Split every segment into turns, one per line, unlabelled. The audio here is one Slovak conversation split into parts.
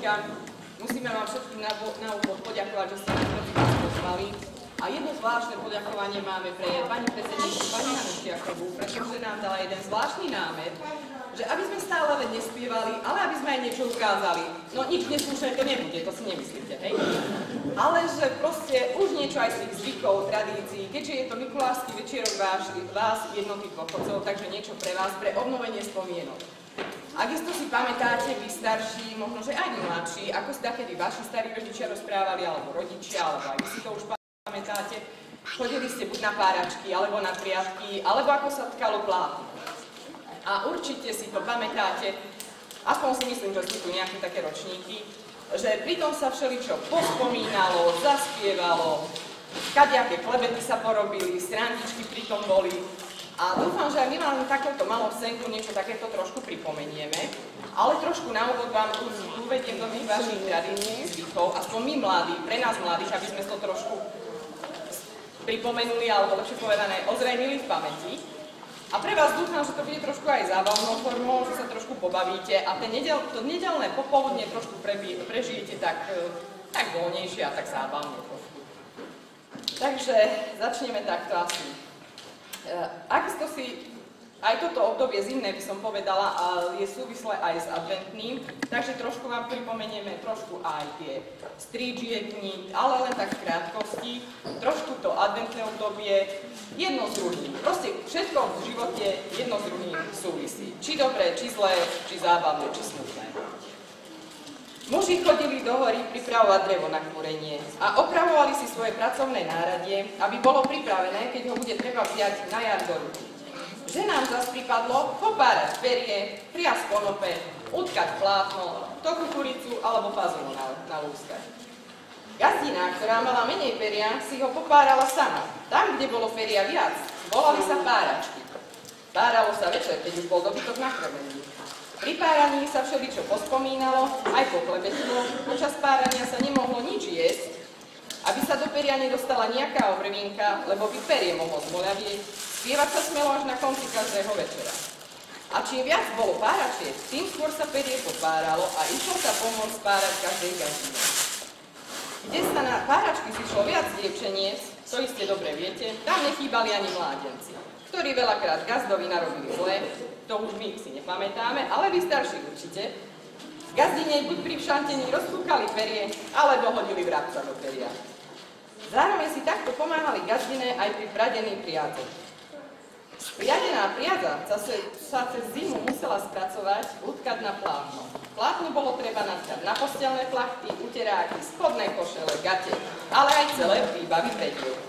dneska musíme vám všetkým na úvod poďakovať, že ste nás pozvali. A jedno zvláštne poďakovanie máme pre pani predsedničku, pani Hanu Štiakovú, pretože nám dala jeden zvláštny námet, že aby sme stále len nespievali, ale aby sme aj niečo ukázali. No nič neslušné to nebude, to si nemyslíte, hej? Ale že proste už niečo aj z tých zvykov, tradícií, keďže je to Mikulášsky večierok vás jednotých dôchodcov, takže niečo pre vás, pre obnovenie spomienok. Ak isto si pamätáte, vy starší, možno že aj vy mladší, ako si takedy vaši starí rodičia rozprávali, alebo rodičia, alebo aj vy si to už pamätáte, chodili ste buď na páračky, alebo na priavky, alebo ako sa tkalo plátno. A určite si to pamätáte, aspoň si myslím, že sú tu nejaké také ročníky, že pritom sa všeličo pospomínalo, zaspievalo, kadejaké klebety sa porobili, srandičky pritom boli. A dúfam, že aj my vám takéto malou scénku niečo takéto trošku pripomenieme, ale trošku na úvod vám uvediem do tých vašich tradícií, zvykov, aspoň my mladí, pre nás mladých, aby sme to trošku pripomenuli, alebo lepšie povedané, ozrejmili v pamäti. A pre vás dúfam, že to bude trošku aj zábavnou formou, že sa trošku pobavíte a to nedeľné popoludne trošku prežijete tak voľnejšie a tak zábavne trošku. Takže začneme takto asi. Akisto si aj toto obdobie zimné, by som povedala, je súvislé aj s adventným, takže trošku vám pripomenieme trošku aj tie strídžie dni, ale len tak v krátkosti, trošku to adventné obdobie, jedno s druhým. Proste všetko v živote jedno s druhým súvisí. Či dobré, či zlé, či zábavné, či smutné. Muži chodili do hory pripravovať drevo na kúrenie a opravovali si svoje pracovné náradie, aby bolo pripravené, keď ho bude treba vziať na jar do ruky. Ženám zas pripadlo popárať perie, priasť konope, utkať plátno, to kukuricu alebo fazulu nalúskať. Gazdina, ktorá mala menej peria, si ho popárala sama. Tam, kde bolo peria viac, volali sa páračky. Páralo sa večer, keď už bol dobytok nakrmený. Pri páraní sa všeličo pospomínalo, aj poklebetilo, počas párania sa nemohlo nič jesť, aby sa do peria nedostala nejaká obrvinka, lebo by perie mohlo zmoľavieť, spievať sa smelo až na konci každého večera. A čím viac bolo páračiek, tým skôr sa perie popáralo a išlo sa pomôcť párať každej gazdine. Kde sa na páračky zišlo viac dievčeniec, to iste dobre viete, tam nechýbali ani mládenci, ktorí veľakrát gazdovi narobili zle, to už my si nepamätáme, ale vy starší určite. Gazdine buď pri všantení rozfúkali perie, alebo hodili vrabca do peria. Zároveň si takto pomáhali gazdine aj pri pradení priadze. Priadená priadza sa cez zimu musela spracovať, utkať na plátno. Plátno bolo treba natkať na postelné plachty, uteráky, spodné košele, gate, ale aj celé výbavy pre dievky.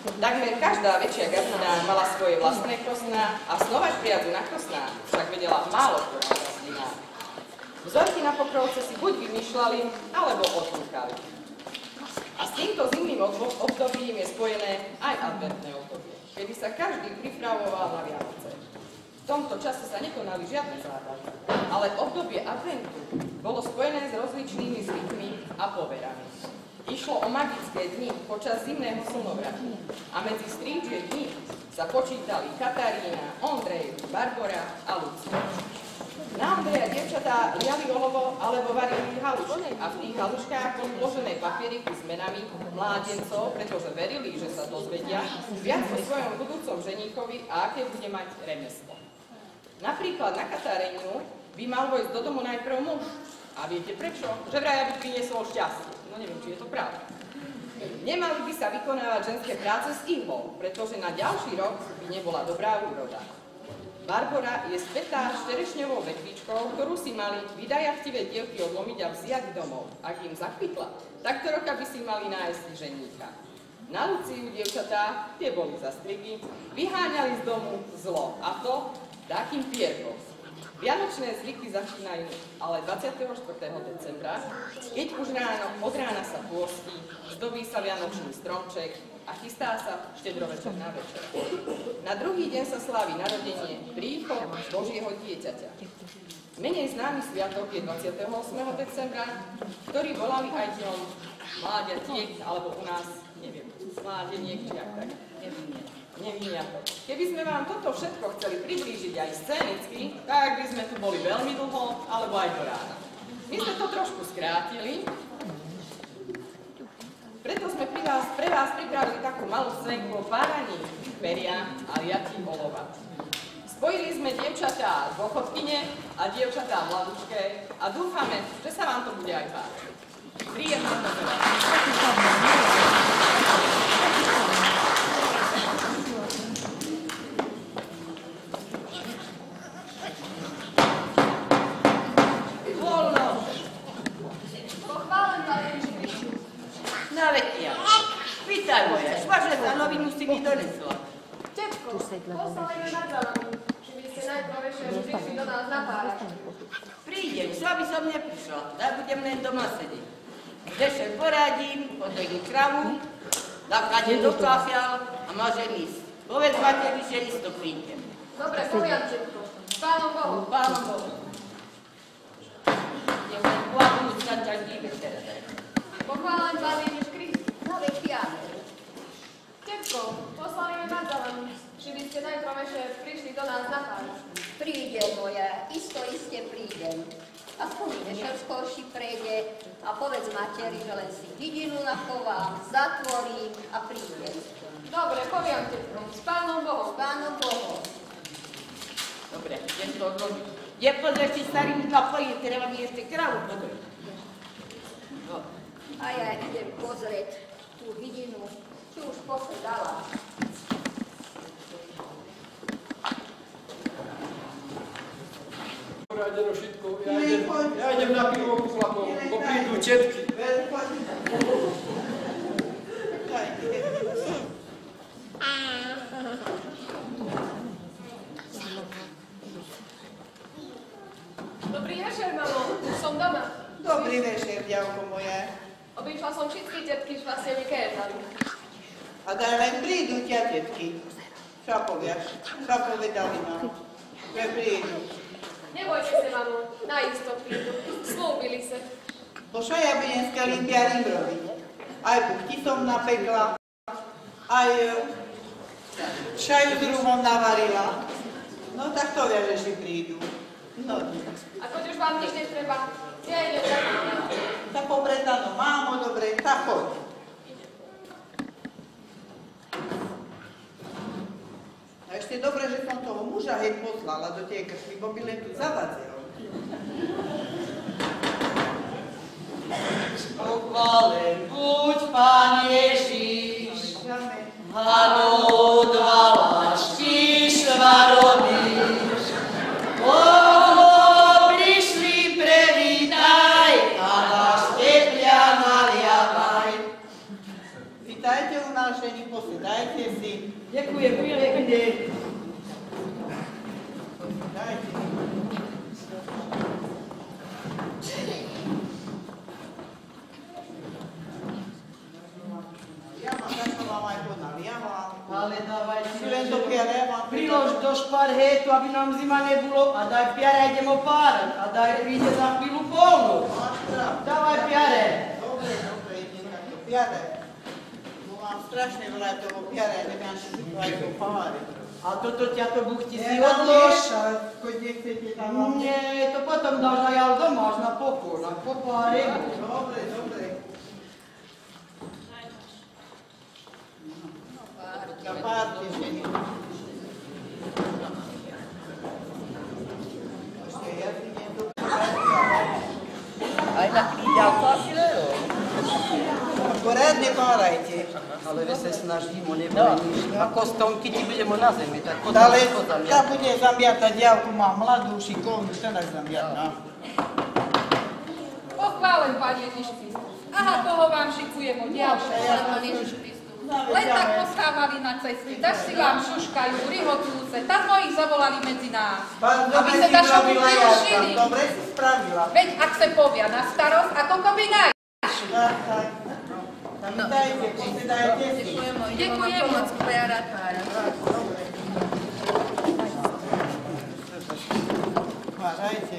Takmer každá väčšia gazdina mala svoje vlastné krosná a snovať priadzu na krosná však vedela málo ktorá gazdina. Vzorky na pokrovce si buď vymýšľali, alebo odfúkali. A s týmto zimným obdobím je spojené aj adventné obdobie, kedy sa každý pripravoval na Vianoce. V tomto čase sa nekonali žiadne zábavy, ale obdobie adventu bolo spojené s rozličnými zvykmi a poverami. Išlo o magické dni počas zimného slnovratu a medzi strídžie dni sa počítali Katarína, Ondrej, Barbora a Lucia. Na Ondreja dievčatá liali olovo alebo varili halušky a v tých haluškách boli vložené papieriky s menami mládencov, pretože verili, že sa dozvedia viac o svojom budúcom ženíkovi a aké bude mať remeslo. Napríklad na Katarínu by mal vojsť do domu najprv muž. A viete prečo? Že vraj aby priniesol šťastie. No neviem, či je to pravda. Nemali by sa vykonávať ženské práce s ihlou, pretože na ďalší rok by nebola dobrá úroda. Barbora je spätá čerešňovou vetvičkou, ktorú si mali vydajachtivé dievky odlomiť a vziať domov. Ak im zakvitla, tak to roka by si mali nájsť ženíka. Na Luciu dievčatá, tie boli zastrigy, vyháňali z domu zlo, a to takým pierkom. Vianočné zvyky začínajú ale 24. decembra, keď už od rána sa pôstí, zdobí sa vianočný stromček a chystá sa štedrovečerná večera. Na druhý deň sa slávi narodenie, príchod Božieho dieťaťa. Menej známy sviatok je 28. decembra, ktorý volali aj dňom mláďatiek, alebo u nás, neviem, mládeniek, či ak tak. Neviniatok. Keby sme vám toto všetko chceli priblížiť aj scénicky, tak by sme tu boli veľmi dlho, alebo aj do rána. My sme to trošku vrátili. Preto sme pre vás pripravili takú malú scénku o páraní peria a liatí olova. Spojili sme dievčatá dôchodkyne a dievčatá mladúčke a dúfame, že sa vám to bude aj páčiť. Príjemná pozornosť.
Vítaj moja, svaže za novinu si mi donesla.
Tetko, poslali ma nad zalami, či by ste najprv ešte prišli do nás na pár.
Prídem, s vami som neprišla, tak budem len doma sedieť. Deše poradím, podojím kravu, nakladem do kafial a môžem ísť. Povedz materi, že isto prídem.
Dobre, poviem, tetko. S Pánom Bohom.
Pánom Bohom. Idem len kladnúť na ťažký večer.
Pochválen Pán Ježiš Kristus.
No veď piame.
Tetko, poslali ma nad zalami, či by ste najprv ešte prišli do nás na pár.
Prídem moja, iste prídem. Aspoň večer skôrší prejde a povedz materi, že len si hydinu nachovám, zatvorím a prídem.
Dobre, poviem, tetko. S Pánom Bohom.
S Pánom Bohom.
Dobre, idem to odložiť. Je pozrieť si starým kaplím, treba mi ešte kravu podojiť. No.
A ja idem pozrieť tú hydinu, či už posedala.
Radeno všetko, ja idem na pivo ku chlapom, bo prídu tetky.
Dobrý večer, mamo. Som doma.
Dobrý večer, ďavko moje.
Obišla som všetky tetky, čo vlastne mi kérali.
A daj len prídu ťa tetky. Čo povieš? Čo povedali nám? Že prídu.
Nebojte sa, mamo. Naisto prídu. Slúbili sa.
To čo ja by dneska limpiarim robiť? Aj buchty som napekla, aj čaju s rumom navarila. No tak to vie, že si prídu. No.
Ako už vám nič netreba. Ja idem tak.
Tak popredano, mámo, dobre, tak choď. A ešte dobre, že som toho muža hej poslala do tej krčmy, bo by len tu zavadzil.
Pochválen buď, Pán Ježiš, Áno, odvaláš, píšva robíš. Prišli, prevítaj, a náš tepľa naliavaj.
Vítajte u nás, ženi, posedajte si.
Ďakujem, pekne.
Dajte. Ja mám, tak som vám aj ponaliavam.
Ale dávaj
Si len do piare, mám
prilož do šparhétu, aby nám zima nebolo, a daj piare, idem opárať, a daj príde za chvíľu polnú. Dávaj piare.
Dobre, idem takto piare. Bo mám strašne veľa toho piare, neviem, či si to aj popáriť.
A toto ťa to buchti si odlož.
Keď nechcete tam vám...
Nie, to potom dáš aj ale doma, až na pokoj, na popáre.
Dobre, dobre. Na párty, ženi. Ešte ja si idem do
Aj na chvíľku asi leo.
Poradne párajte.
Ale vy sa snažím, o nebude nič. Ako stonky ti budeme na zemi, tak potom
Ale
to zamiatať.
tá bude zamiatať diavku, má mladú, šikovnú, čo nás zamiatá.
Pochválen, Pán Ježiš Kristus. Aha, toho vám šikujem od ďalšie. Pán Ježiš Kristus. Len tak postávali na ceste, tak si vám šuškajú, rihotúce, tak sme ich zavolali medzi nás. Aby sa dašo vyrušili.
Dobre si spravila.
Veď ak sa povia na starosť, ako koby najšu.
Tak, tak. Dajte, posedajte si.
Ďakujem.
Hľadajte.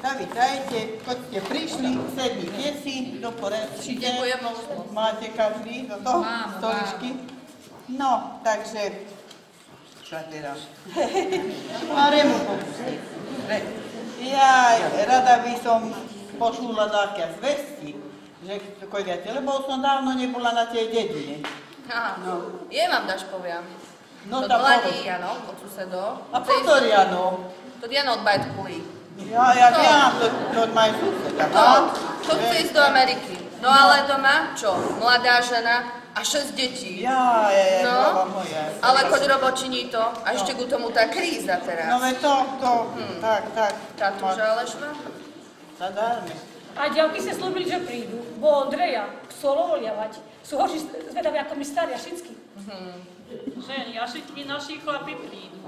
Tak, vítajte. Keď ste prišli, sednite si do porečite. Máte každý do toho stoličky. No, takže... Čo teraz? Maremu popustiť. Ja rada by som počula také zvesti, že koji viete, lebo som dávno nebola na tej dedine.
No. Je vám dáš poviem.
No
to
tak
doladí Jano od susedov.
A potom Jano?
To Jano od Bajtkulí.
Ja viem, to od majú suseda.
To chce ísť do Ameriky. No ale doma, čo? Mladá žena a 6 detí.
No,
ale choď robočiní to. A ešte ku tomu tá kríza teraz.
No tak.
Táto žalešná?
Zadárme.
A ďalky sa slúbili, že prídu, bo Ondreja chcú olovoliavať. Sú horší zvedaví ako my starí a všetky.
Ženy a všetky naši chlapi prídu.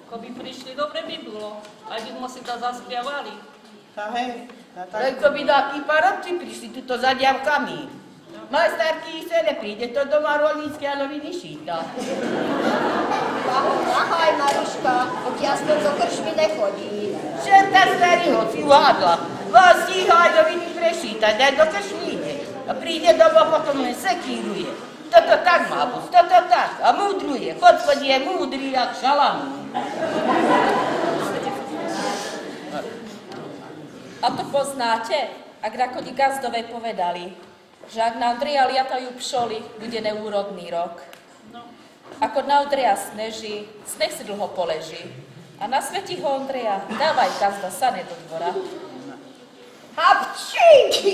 Ko by prišli, dobre by bylo. Aj by si to zaspievali.
Len to by takí parobci prišli tuto za diavkami. Majstarky se nepríde, to doma rolnícky a noviny šíta.
Ahoj, Mariška, ti aspoň do krčmy nechodí.
Čerta starýho si uhádla. Vás stíha aj noviny prešítať, aj do krčmy ide. A príde domov, potom len sekíruje. Toto tak má byť, toto tak. A múdruje. Chodspod je múdry, jak šalamún.
A to poznáte? Ak rakoni gazdovej povedali, že ak na Ondreja liatajú pšoly, bude neúrodný rok. Ako na Ondreja sneží, sneh si dlho poleží. A na sveti ho Ondreja, dávaj gazda sane do dvora.
Hapčí! Ty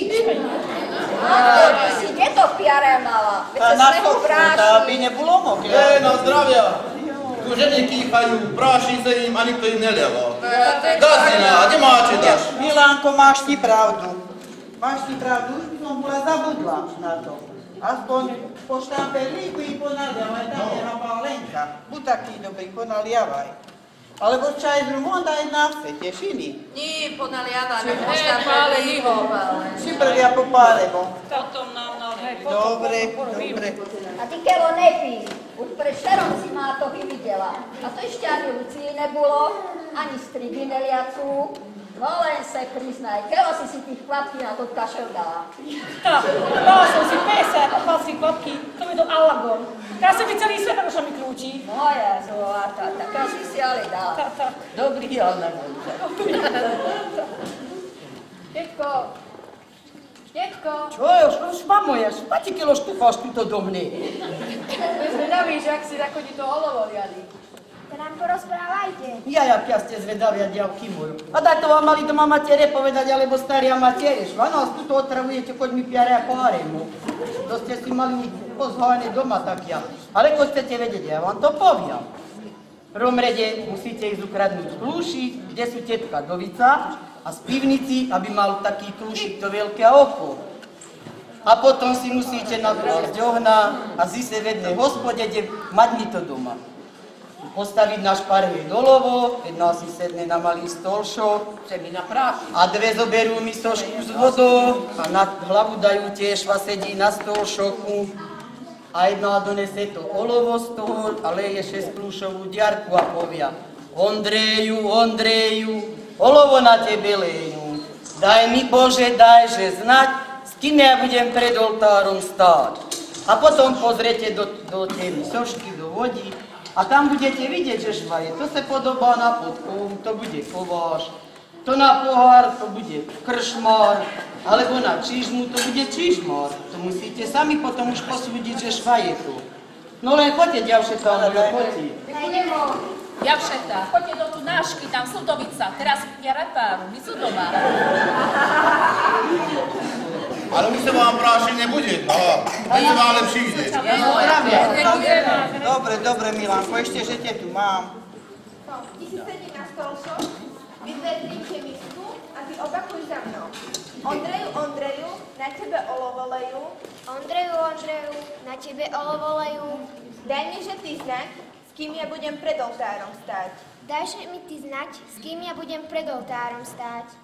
si kde to piare mala? Veď sa snehu práši.
Aby nebolo mokré.
Na zdravia! Tu ženy kýchajú, práši sa im a nikto im nelieva. Gazdina, kde máte dáš?
Milánko, máš ti pravdu. Máš ti pravdu, už by som bola zabudla na to. Aspoň po štamperlíku i ponaliavaj, tam je Lenka. Buď taký dobrý, ponaliavaj. Alebo čaj z Rumonda aj na vse, tešili.
Nie, ponaliavaj, po štamperlíku.
Si prlia po pálebo.
Potom nám nalej.
Dobre.
A ty keľo nepí. Už pred šerom si ma to videla. A to ešte ani Lucii nebolo, ani strigy neliacu. No len se priznaj, keľo si tých klapky na to kašel dala?
Tak, dala som si pesa a mal si klapky, to mi do Alagon. Teraz sa mi celý svet ako sa mi krúti.
No ja, taká si ale dala.
Tak.
Dobrý Jana Gonza.
Detko.
Čo je, už mamo, ja spati kilo štúfáš túto do mne.
Zvedaví, že ak si rakoni to olovoliali.
To nám porozprávajte.
Ja ste zvedavia, diavky moju. A daj to vám mali doma matere povedať, alebo staria matere. Švano, tu to otravujete, choď mi piare ako haremu. To ste si mali pozhávané doma tak ja. Ale ko chcete vedieť, ja vám to poviem. V prvom rede musíte ísť ukradnúť kľúšik, kde sú tetka Dovica, a z pivnici, aby mal taký kľúšik to veľké oko. A potom si musíte naklásť ohna a zísť v jednej hospode, kde mať mi to doma. Postaviť na šparhej dolovo, jedna si sedne na malý stolšok a dve zoberú misošku s vodou a na hlavu dajú tiež sedí na stolšoku a jedna donese to olovo z toho a leje 6 kľúšovú diarku a povia: Ondreju, olovo na tebe lejú, daj mi Bože, dajže znať, s kým ja budem pred oltárom stáť. A potom pozrite do tej misošky, do vody, a tam budete vidieť, že švaje. To sa podobá na podkovu, to bude kováš. To na pohár, to bude kršmár. Alebo na čižmu, to bude čižmár. To musíte sami potom už posúdiť, že švaje to. No len choďte, ďavšetá, moja, choďte.
Ďavšetá, choďte do tu nášky, tam sú Dovica. Teraz ja repáru, my sú doma.
Ale my sa vám prášiť nebude. My sa vám lepší vidieť.
Dobre, Milánko, ešte, že te tu mám.
No, ty si sedí na stolšok, vy dve drinke misku a ty opakuj za mnou. Ondreju, na tebe olovoleju.
Ondreju, na tebe olovoleju.
Daj mi, že ty znať, s kým ja budem pred oltárom stáť.
Dajže mi ty znať, s kým ja budem pred oltárom stáť.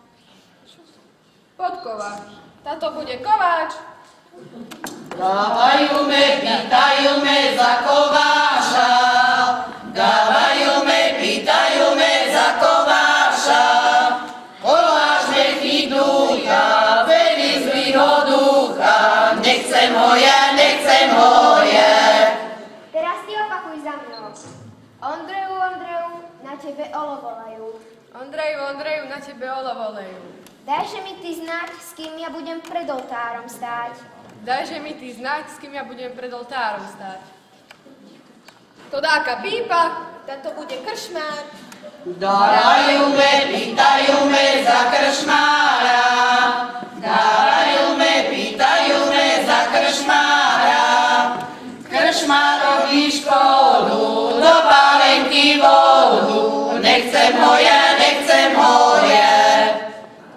Podkováč. Táto bude kováč.
Dávajú me, pýtajú me za kováša. Dávajú me, pýtajú me za kováša. Kováš nech idúcha, veli z výhoducha. Nechcem ho ja.
Teraz ty opakuj za mnou.
Ondreju, na tebe olovolajú.
Ondreju, na tebe olovo lejú.
Dajže mi ty znať, s kým ja budem pred oltárom stáť.
Dajže mi ty znať, s kým ja budem pred oltárom stáť. To dáka pípa, tento bude kršmár.
Dávajú me, pýtajú me za kršmára. Dávajú me, pýtajú me za kršmára. Kršmár robí škodu, do pálenky vodu. Nechcem moje.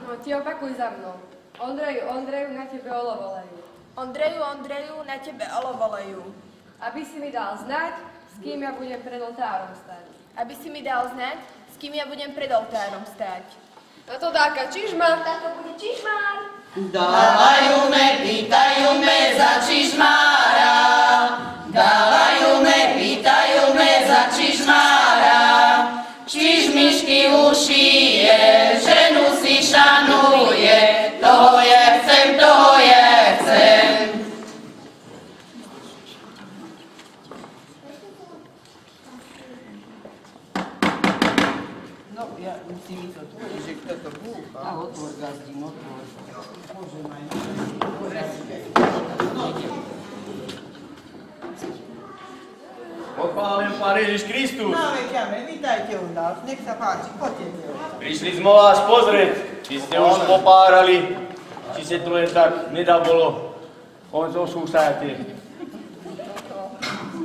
No ti opakuj za mnou. Ondreju, na tebe olovo lejú.
Ondreju, na tebe olovo lejú.
Aby si mi dal znať, s kým ja budem pred oltárom stáť.
Aby si mi dal znať, s kým ja budem pred oltárom stáť.
No to dáka čižma. Táto bude čižmár.
Dávajú me, pýtajú me za čižmára. Dávajú me, pýtajú me za čižmára. Čižmišky ušije, ženu si šanuje. Toho je chcem.
No, ja musím ísť otvoriť, že kto to búcha. A otvor, gazdín, otvor. Bože, maj.
Pochválen Pán Ježiš Kristus.
No, veďame, vítajte u nás, nech sa páči, poďte.
Prišli sme vás pozrieť, či ste už popárali, či sa to len tak nedabolo. Koncom súsajte.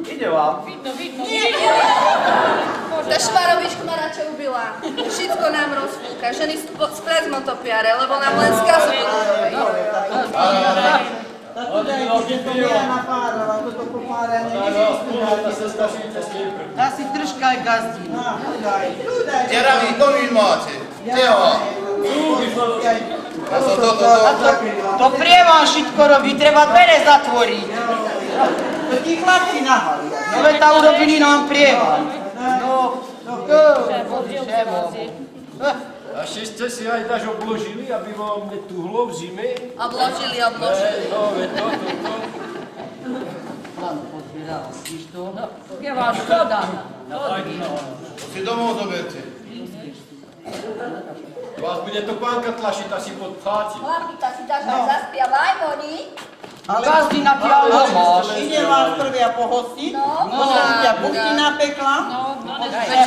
Ide vám?
Vidno. Tá švarovička ma radšej ubila. Všetko nám rozfúka, ženy spred motopiare, lebo nám len skazujú.
Toto popáranie Dá si držka aj gazdín.
Kde vy komín máte? Kde ho?
To prievan všetko robí, treba dvere zatvoriť. To tí chlapci nahali. No veď tam urobili nám prievan.
A ešte ste si aj daž obložili, aby vám netuhlo v zime?
Obložili.
No, veď to.
Áno, pozbieral, vidíš to?
Je vám škoda.
Si domov zoberte.
Vás bude to pánka tlačiť asi pod pláci.
Chlapíka si dáš aj zaspievaj, Moni.
Ale gazdina ti ale máš. Idem vás prvia pohostiť. Potom ťa buchty napekla.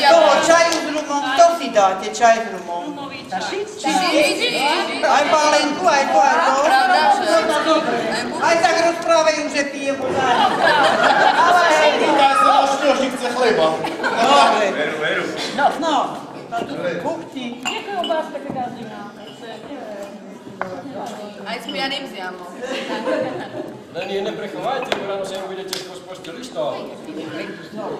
Toho čaju s rumom, kto si dáte čaj s rumom? Aj pálenku, aj to. Aj tak rozprávajú, že pijem podáť. Ale hej.
Vítaj sa na šťožník chce chleba.
Dobre.
Veru.
No, buchty.
Ďakujem vás, také gazdina.
Aj s pianým zjamom.
Len je neprechovajte, ráno sa im budete z posteli stáť.
No.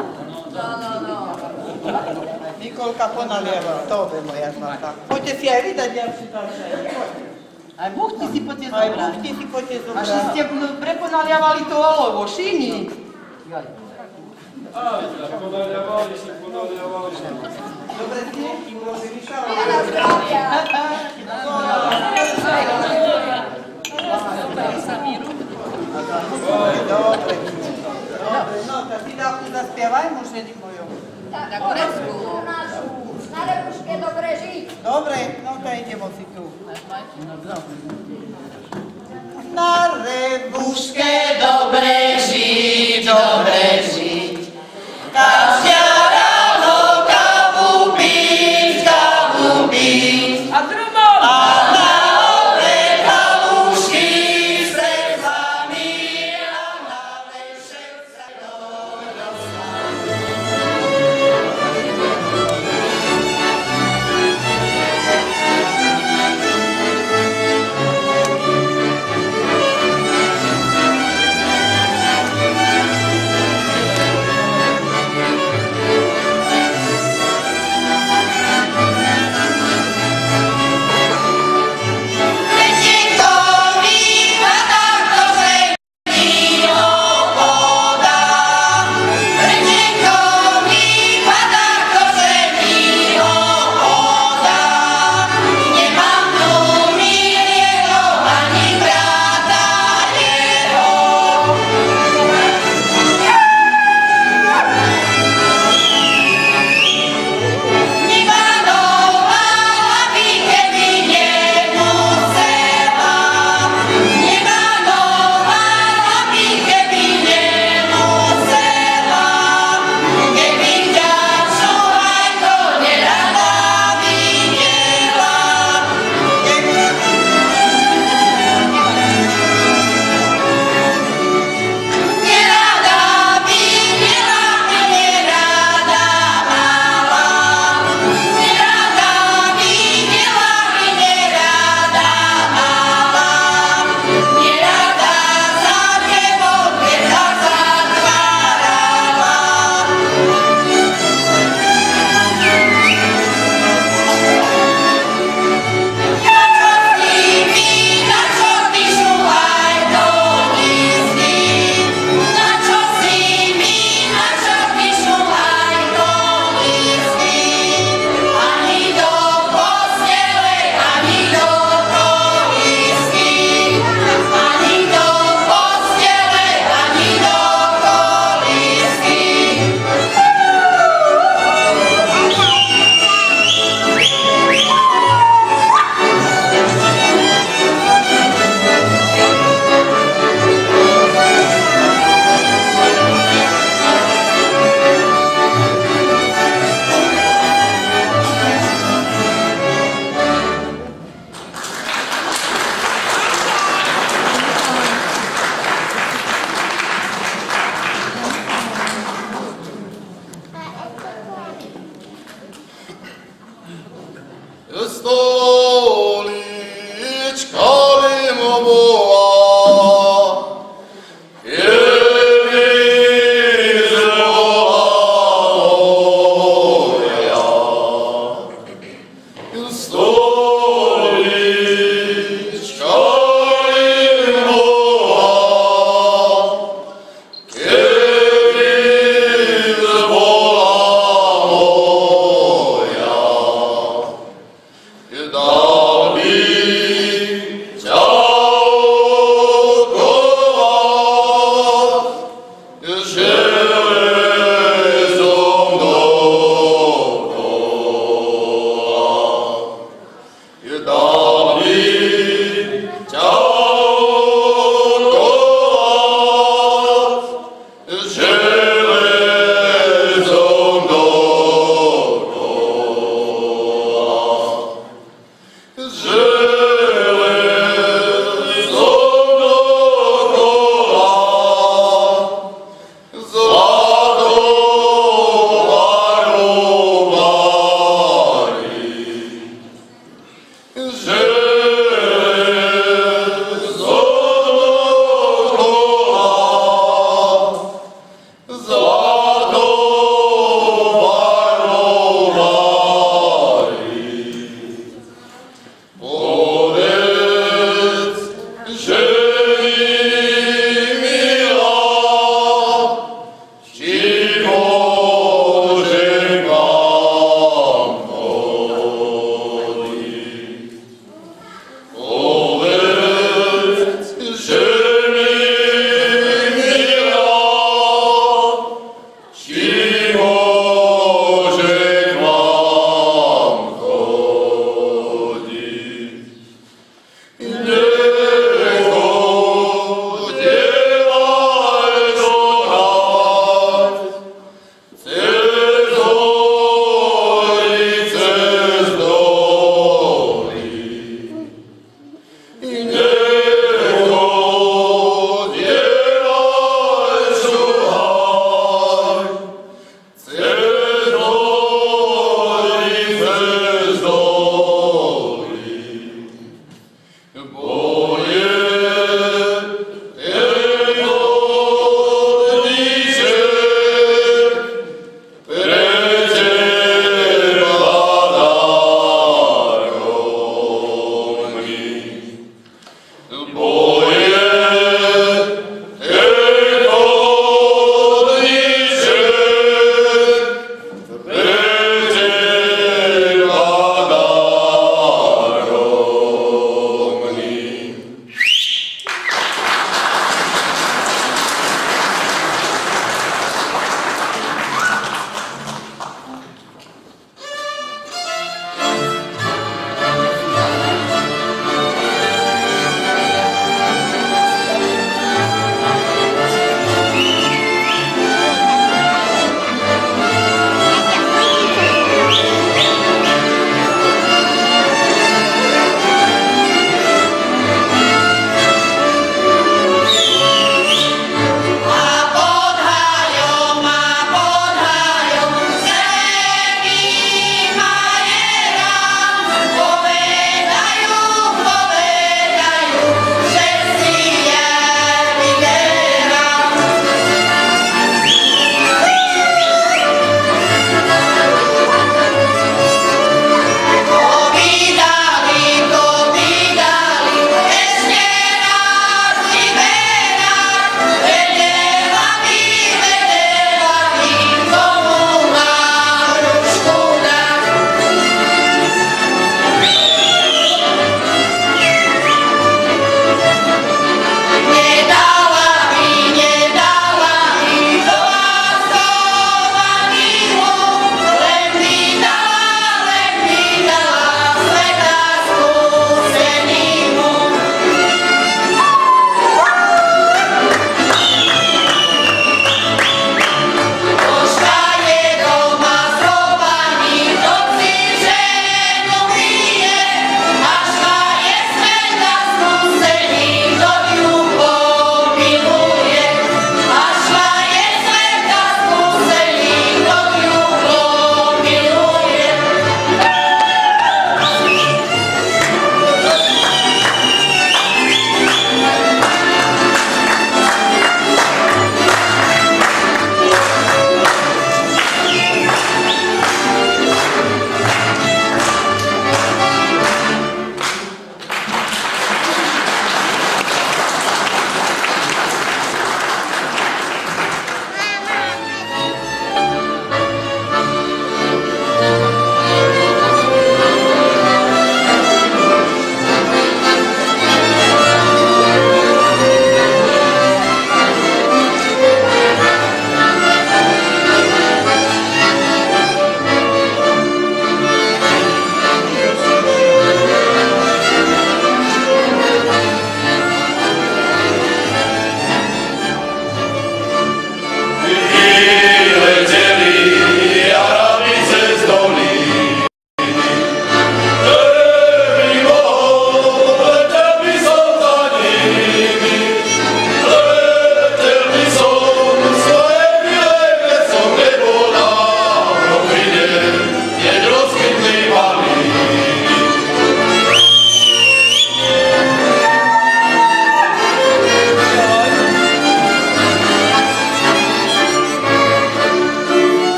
Nikolka ponalieva, to je moja zlatá. Poďte si aj vydať, ja si tam aj buchty si poďte zobrať. A že ste preponalievali to olovo, šini.
Ponalievali.
Dobre ste, urobili šalu. Dobre, no, tak si dávku zaspievaj, mužení mojom.
Takú resku.
Na rebuške dobre žiť.
Dobre, no tak idemo si tu. Na rebuške
Dobre žiť. Každá ráno kávu piť.
A drumom!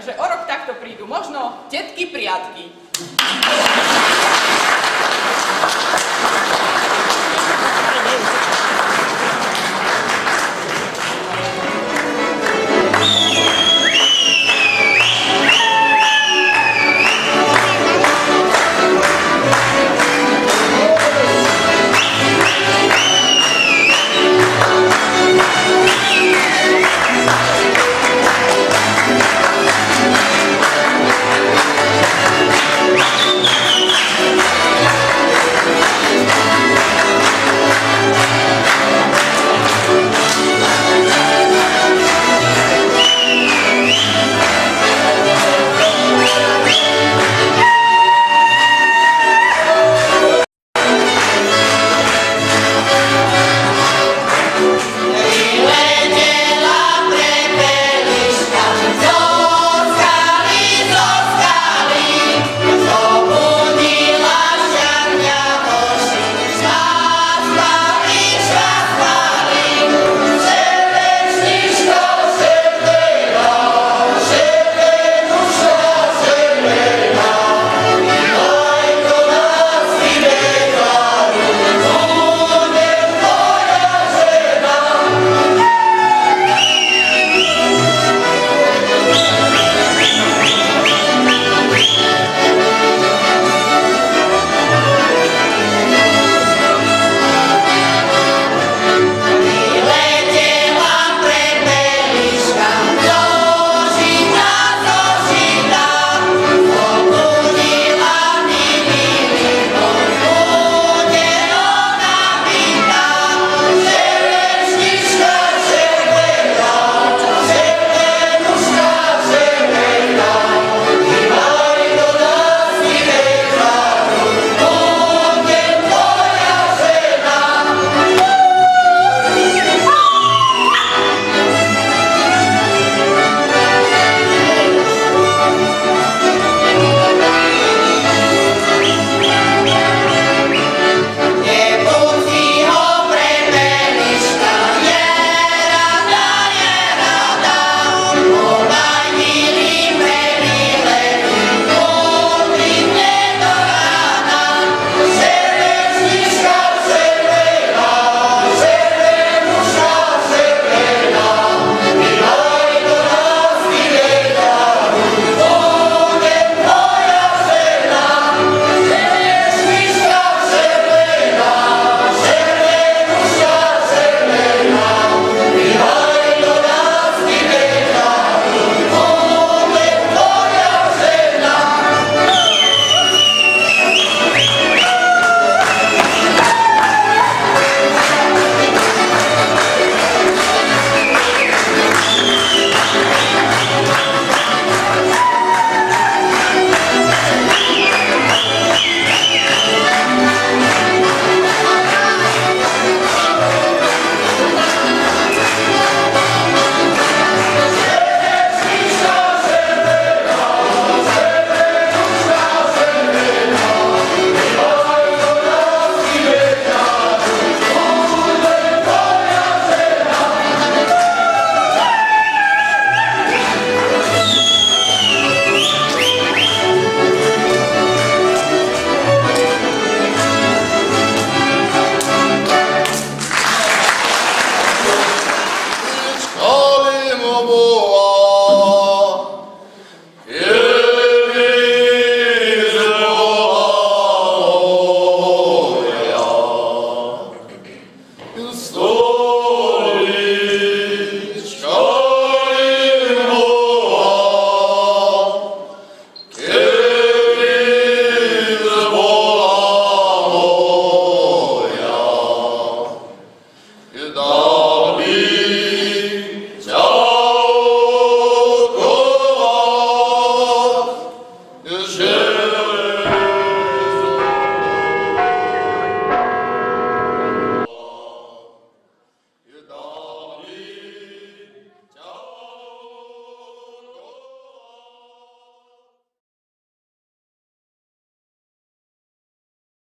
že o rok takto prídu možno tetky priatky.